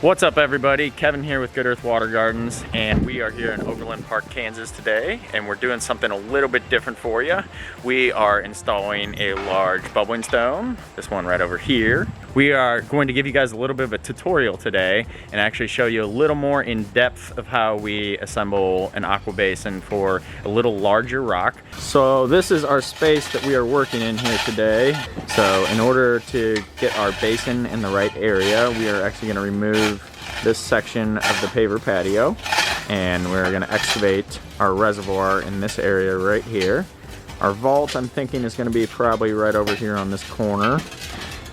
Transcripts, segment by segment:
What's up everybody, Kevin here with Good Earth Water Gardens, and we are here in Overland Park, Kansas today, and we're doing something a little bit different for you. We are installing a large bubbling stone, this one right over here. We are going to give you guys a little bit of a tutorial today and actually show you a little more in depth of how we assemble an aqua basin for a little larger rock. So this is our space that we are working in here today. So in order to get our basin in the right area, we are actually going to remove this section of the paver patio, and we're going to excavate our reservoir in this area right here. Our vault, I'm thinking, is going to be probably right over here on this corner,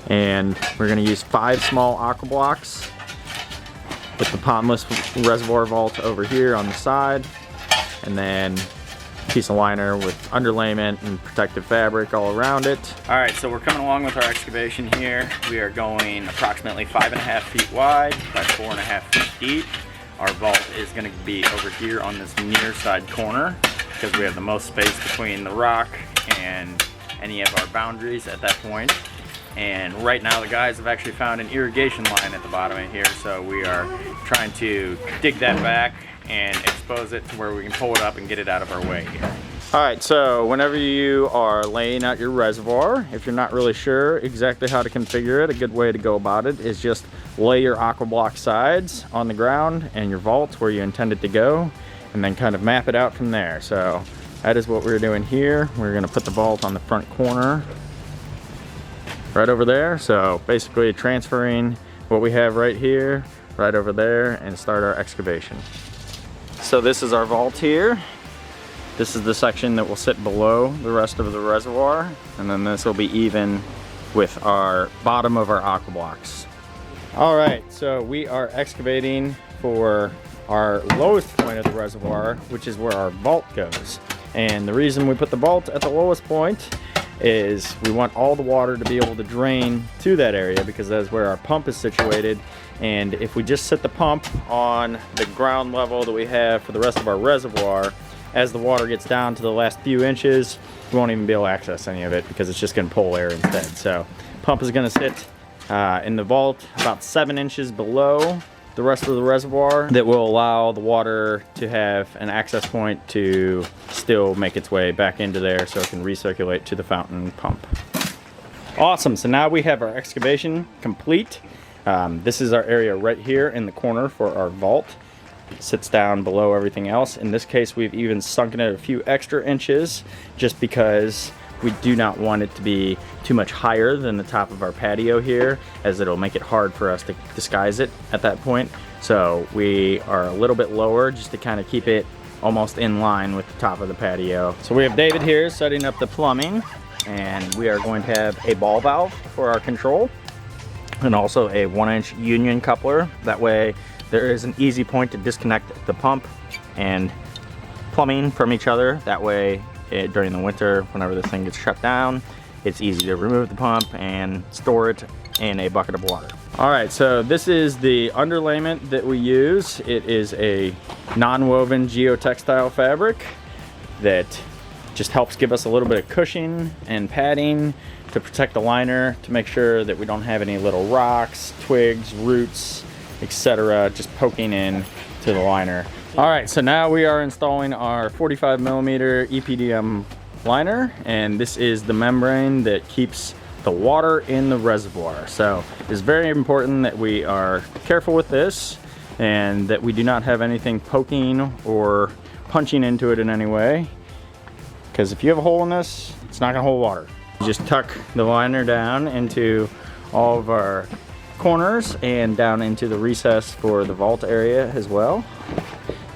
and we're going to use 5 small aqua blocks with the pondless reservoir vault over here on the side, and then a piece of liner with underlayment and protective fabric all around it. Alright, so we're coming along with our excavation here. We are going approximately 5.5 feet wide by 4.5 feet deep. Our vault is going to be over here on this near side corner because we have the most space between the rock and any of our boundaries at that point. And right now the guys have actually found an irrigation line at the bottom of here, so we are trying to dig that back and expose it to where we can pull it up and get it out of our way here. Alright, so whenever you are laying out your reservoir, if you're not really sure exactly how to configure it, a good way to go about it is just lay your aqua block sides on the ground and your vault where you intend it to go, and then kind of map it out from there. So that is what we're doing here. We're going to put the vault on the front corner right over there. So basically transferring what we have right here, right over there, and start our excavation. So this is our vault here. This is the section that will sit below the rest of the reservoir, and then this will be even with our bottom of our aqua blocks. Alright, so we are excavating for our lowest point of the reservoir, which is where our vault goes. And the reason we put the vault at the lowest point is we want all the water to be able to drain to that area, because that's where our pump is situated. And if we just set the pump on the ground level that we have for the rest of our reservoir, as the water gets down to the last few inches, we won't even be able to access any of it because it's just going to pull air instead. So pump is going to sit in the vault about 7 inches below the rest of the reservoir. That will allow the water to have an access point to still make its way back into there so it can recirculate to the fountain pump. Awesome, so now we have our excavation complete. This is our area right here in the corner for our vault. It sits down below everything else. In this case, we've even sunken it a few extra inches just because we do not want it to be too much higher than the top of our patio here, as it'll make it hard for us to disguise it at that point. So we are a little bit lower just to kind of keep it almost in line with the top of the patio. So we have David here setting up the plumbing, and we are going to have a ball valve for our control and also a 1-inch union coupler. That way there is an easy point to disconnect the pump and plumbing from each other. That way during the winter, whenever this thing gets shut down, it's easy to remove the pump and store it in a bucket of water. Alright, so this is the underlayment that we use. It is a non-woven geotextile fabric that just helps give us a little bit of cushion and padding to protect the liner, to make sure that we don't have any little rocks, twigs, roots, etc. just poking in to the liner. Alright, so now we are installing our 45mm EPDM liner, and this is the membrane that keeps the water in the reservoir. So it's very important that we are careful with this and that we do not have anything poking or punching into it in any way, because if you have a hole in this, it's not going to hold water. You just tuck the liner down into all of our corners and down into the recess for the vault area as well.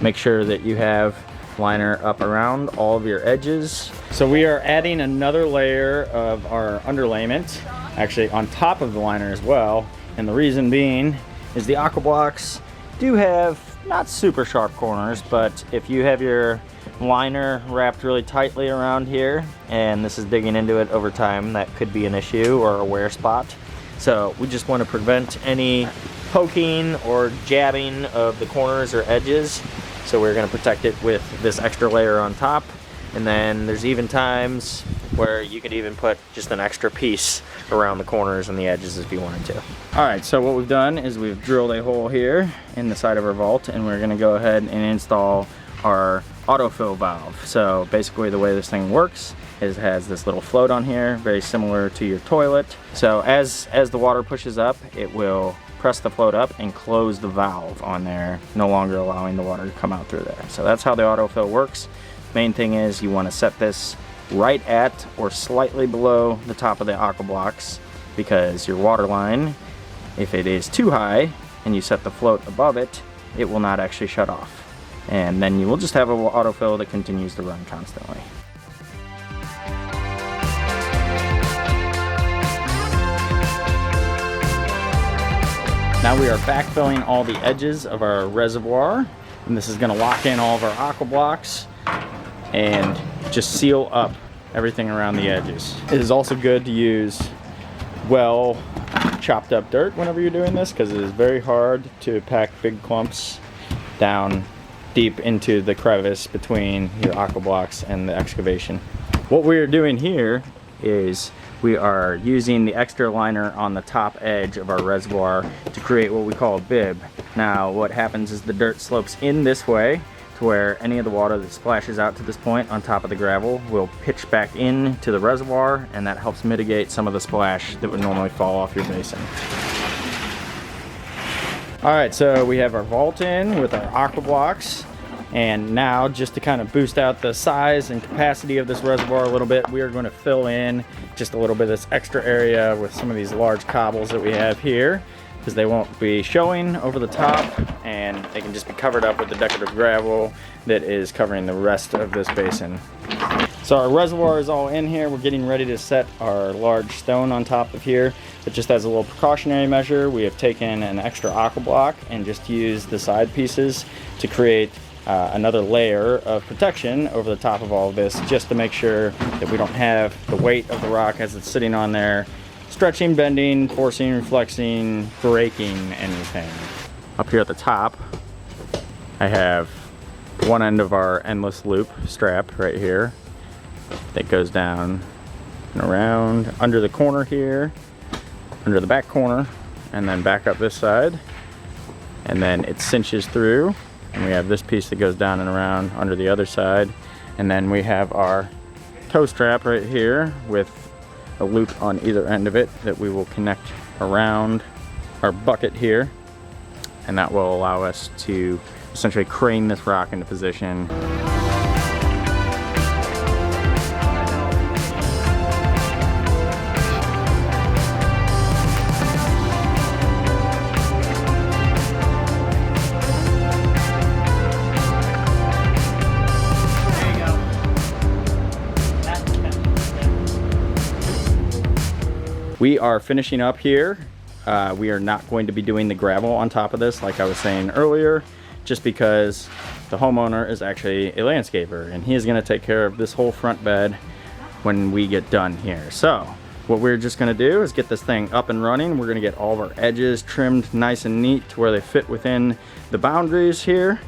Make sure that you have liner up around all of your edges. So we are adding another layer of our underlayment, actually on top of the liner as well. And the reason being is the aqua blocks do have not super sharp corners, but if you have your liner wrapped really tightly around here and this is digging into it over time, that could be an issue or a wear spot. So we just want to prevent any poking or jabbing of the corners or edges. So we're going to protect it with this extra layer on top. And then there's even times where you could even put just an extra piece around the corners and the edges if you wanted to. All right, so what we've done is we've drilled a hole here in the side of our vault, and we're gonna go ahead and install our autofill valve. So basically the way this thing works is it has this little float on here, very similar to your toilet. So as the water pushes up, it will press the float up and close the valve on there, no longer allowing the water to come out through there. So that's how the autofill works. Main thing is you want to set this right at or slightly below the top of the Aqua blocks, because your water line, if it is too high and you set the float above it, it will not actually shut off. And then you will just have an autofill that continues to run constantly. Now we are backfilling all the edges of our reservoir, and this is going to lock in all of our Aqua blocks and just seal up everything around the edges. It is also good to use well chopped up dirt whenever you're doing this, because it is very hard to pack big clumps down deep into the crevice between your Aqua blocks and the excavation. What we are doing here is we are using the extra liner on the top edge of our reservoir to create what we call a bib. Now what happens is the dirt slopes in this way to where any of the water that splashes out to this point on top of the gravel will pitch back into the reservoir, and that helps mitigate some of the splash that would normally fall off your basin. Alright, so we have our vault in with our Aqua blocks, and now just to kind of boost out the size and capacity of this reservoir a little bit, we are going to fill in just a little bit of this extra area with some of these large cobbles that we have here, because they won't be showing over the top and they can just be covered up with the decorative gravel that is covering the rest of this basin. So our reservoir is all in here. We're getting ready to set our large stone on top of here, but just as a little precautionary measure, we have taken an extra Aqua block and just used the side pieces to create another layer of protection over the top of all of this, just to make sure that we don't have the weight of the rock as it's sitting on there stretching, bending, forcing, reflexing, breaking anything. Up here at the top, I have one end of our endless loop strap right here that goes down and around under the corner here, under the back corner, and then back up this side, and then it cinches through, and we have this piece that goes down and around under the other side, and then we have our toe strap right here with a loop on either end of it that we will connect around our bucket here, and that will allow us to essentially crane this rock into position. We are finishing up here. We are not going to be doing the gravel on top of this like I was saying earlier, just because the homeowner is actually a landscaper and he is going to take care of this whole front bed when we get done here. So what we're just going to do is get this thing up and running. We're going to get all of our edges trimmed nice and neat to where they fit within the boundaries here,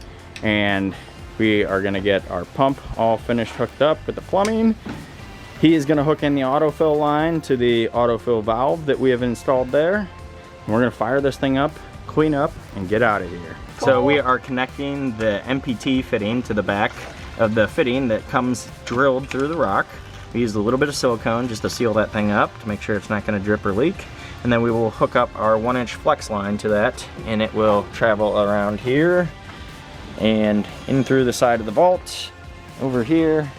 and we are going to get our pump all finished hooked up with the plumbing. He is going to hook in the autofill line to the autofill valve that we have installed there. And we're going to fire this thing up, clean up, and get out of here. So we are connecting the MPT fitting to the back of the fitting that comes drilled through the rock. We used a little bit of silicone just to seal that thing up to make sure it's not going to drip or leak. And then we will hook up our 1-inch flex line to that, and it will travel around here and in through the side of the vault over here.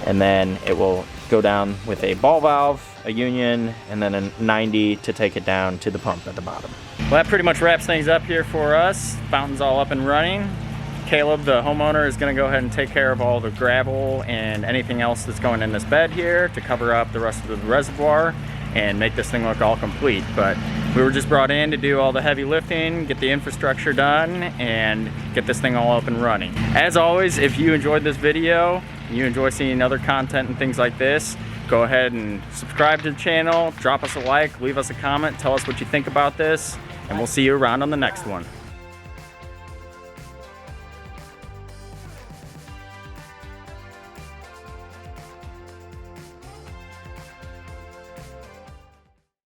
And then it will go down with a ball valve, a union, and then a 90 to take it down to the pump at the bottom. Well, that pretty much wraps things up here for us. Fountain's all up and running. Caleb, the homeowner, is going to go ahead and take care of all the gravel and anything else that's going in this bed here to cover up the rest of the reservoir and make this thing look all complete. But we were just brought in to do all the heavy lifting, get the infrastructure done, and get this thing all up and running. As always, if you enjoyed this video, you enjoy seeing other content and things like this, go ahead and subscribe to the channel, drop us a like, leave us a comment, tell us what you think about this, and we'll see you around on the next one.